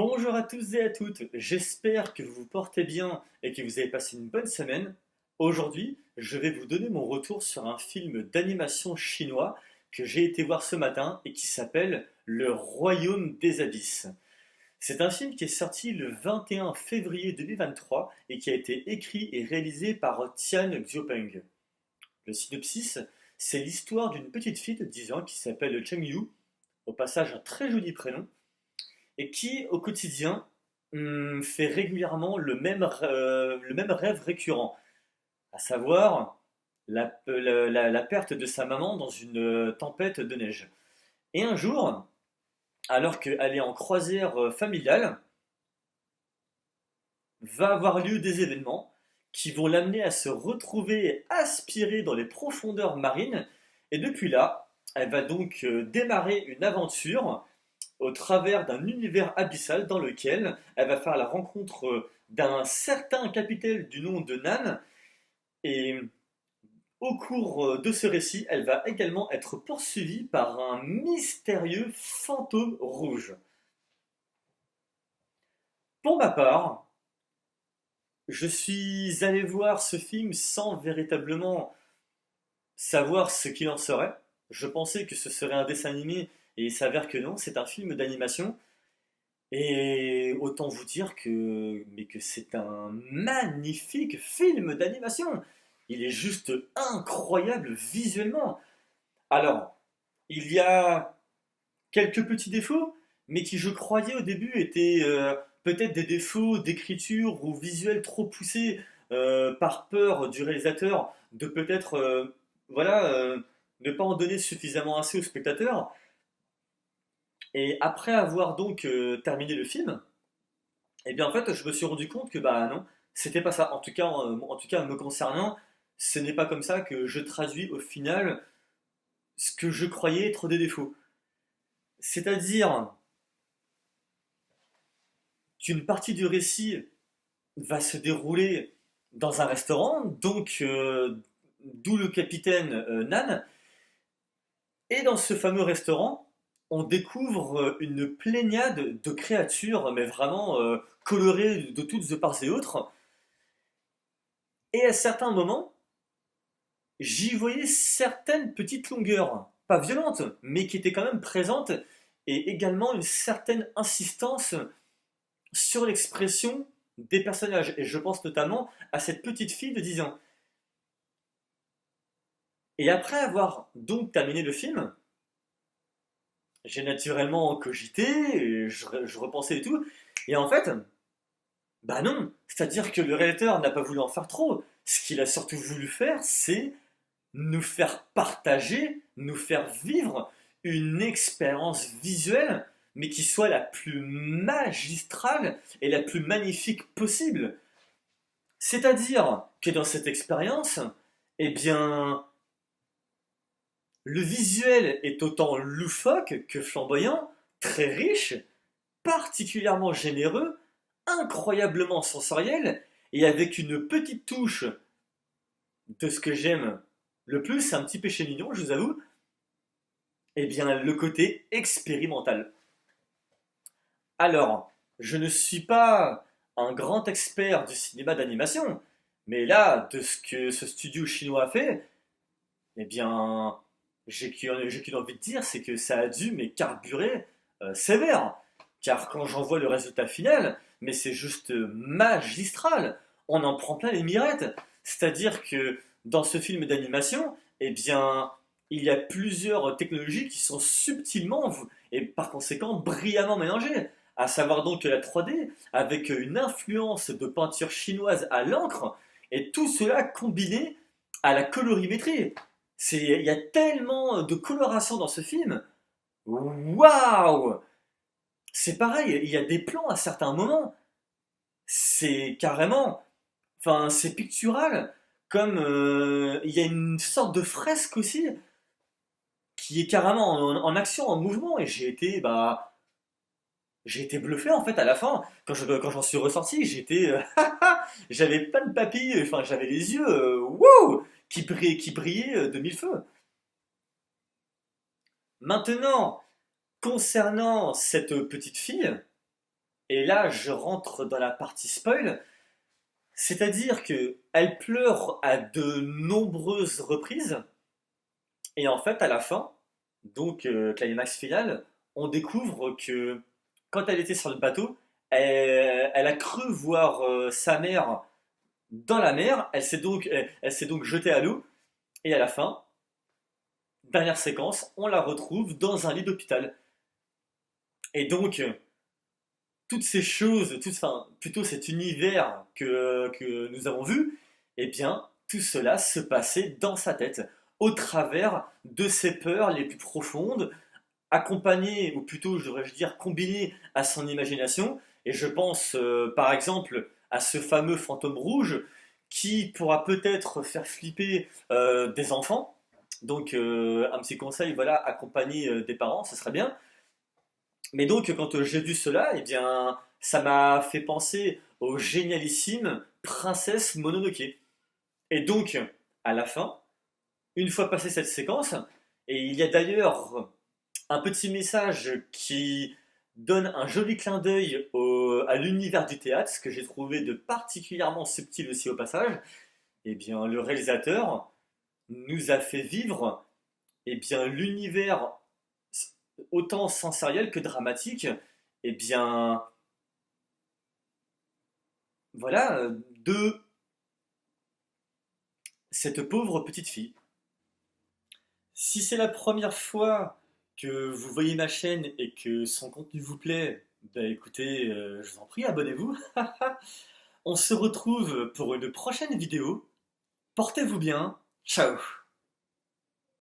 Bonjour à tous et à toutes, j'espère que vous vous portez bien et que vous avez passé une bonne semaine. Aujourd'hui, je vais vous donner mon retour sur un film d'animation chinois que j'ai été voir ce matin et qui s'appelle Le Royaume des Abysses. C'est un film qui est sorti le 21 février 2023 et qui a été écrit et réalisé par Tian Xiaopeng. Le synopsis, c'est l'histoire d'une petite fille de 10 ans qui s'appelle Cheng Yu, au passage un très joli prénom, et qui, au quotidien, fait régulièrement le même rêve récurrent, à savoir la perte de sa maman dans une tempête de neige. Et un jour, alors qu'elle est en croisière familiale, va avoir lieu des événements qui vont l'amener à se retrouver aspirée dans les profondeurs marines, et depuis là, elle va donc démarrer une aventure au travers d'un univers abyssal dans lequel elle va faire la rencontre d'un certain capitaine du nom de Nan. Et au cours de ce récit, elle va également être poursuivie par un mystérieux fantôme rouge. Pour ma part, je suis allé voir ce film sans véritablement savoir ce qu'il en serait. Je pensais que ce serait un dessin animé et il s'avère que non, c'est un film d'animation. Et autant vous dire que c'est un magnifique film d'animation. Il est juste incroyable visuellement. Alors, il y a quelques petits défauts, mais qui je croyais au début étaient peut-être des défauts d'écriture ou visuels trop poussés par peur du réalisateur de peut-être ne pas en donner suffisamment assez au spectateur. Et après avoir donc terminé le film, et bien en fait, je me suis rendu compte que bah non, c'était pas ça. En tout cas, me concernant, ce n'est pas comme ça que je traduis au final ce que je croyais être des défauts. C'est-à-dire qu'une partie du récit va se dérouler dans un restaurant, donc d'où le capitaine Nan, et dans ce fameux restaurant, on découvre une pléiade de créatures, mais vraiment colorées de toutes parts et autres. Et à certains moments, j'y voyais certaines petites longueurs, pas violentes, mais qui étaient quand même présentes, et également une certaine insistance sur l'expression des personnages. Et je pense notamment à cette petite fille de 10 ans. Et après avoir donc terminé le film, j'ai naturellement cogité, et je repensais et tout, et en fait, bah non, c'est-à-dire que le réalisateur n'a pas voulu en faire trop. Ce qu'il a surtout voulu faire, c'est nous faire partager, nous faire vivre une expérience visuelle, mais qui soit la plus magistrale et la plus magnifique possible. C'est-à-dire que dans cette expérience, eh bien, le visuel est autant loufoque que flamboyant, très riche, particulièrement généreux, incroyablement sensoriel, et avec une petite touche de ce que j'aime le plus, c'est un petit péché mignon, je vous avoue, eh bien le côté expérimental. Alors, je ne suis pas un grand expert du cinéma d'animation, mais là, de ce que ce studio chinois a fait, eh bien, j'ai qu'une envie de dire, c'est que ça a dû mais carburer sévère. Car quand j'en vois le résultat final, mais c'est juste magistral. On en prend plein les mirettes. C'est-à-dire que dans ce film d'animation, eh bien, il y a plusieurs technologies qui sont subtilement et par conséquent brillamment mélangées. À savoir donc la 3D, avec une influence de peinture chinoise à l'encre, et tout cela combiné à la colorimétrie. Il y a tellement de coloration dans ce film. Waouh! C'est pareil, il y a des plans à certains moments. C'est carrément. Enfin, c'est pictural. Comme il y a une sorte de fresque aussi qui est carrément en action, en mouvement. Et j'ai été bluffé en fait à la fin. Quand j'en suis ressorti, j'avais pas de papilles, enfin j'avais les yeux wow, qui brillaient de mille feux. Maintenant, concernant cette petite fille, Et là, je rentre dans la partie spoil, c'est-à-dire que elle pleure à de nombreuses reprises, et en fait, à la fin, donc climax final, on découvre que quand elle était sur le bateau, elle a cru voir sa mère dans la mer, elle s'est donc jetée à l'eau, et à la fin, dernière séquence, on la retrouve dans un lit d'hôpital. Et donc, toutes ces choses, enfin, plutôt cet univers que nous avons vu, eh bien, tout cela se passait dans sa tête, au travers de ses peurs les plus profondes, accompagnées, ou plutôt, je devrais dire, combinées à son imagination. Et je pense, par exemple, à ce fameux fantôme rouge qui pourra peut-être faire flipper des enfants. Donc, un petit conseil, voilà, accompagner des parents, ce serait bien. Mais donc, quand j'ai vu cela, eh bien, ça m'a fait penser au génialissime Princesse Mononoke. Et donc, à la fin, une fois passée cette séquence, et il y a d'ailleurs un petit message qui donne un joli clin d'œil à l'univers du théâtre, ce que j'ai trouvé de particulièrement subtil aussi au passage, eh bien, le réalisateur nous a fait vivre eh bien, l'univers autant sensoriel que dramatique, eh bien, voilà, de cette pauvre petite fille. Si c'est la première fois que vous voyez ma chaîne et que son contenu vous plaît, bah écoutez, je vous en prie, abonnez-vous. On se retrouve pour une prochaine vidéo. Portez-vous bien. Ciao.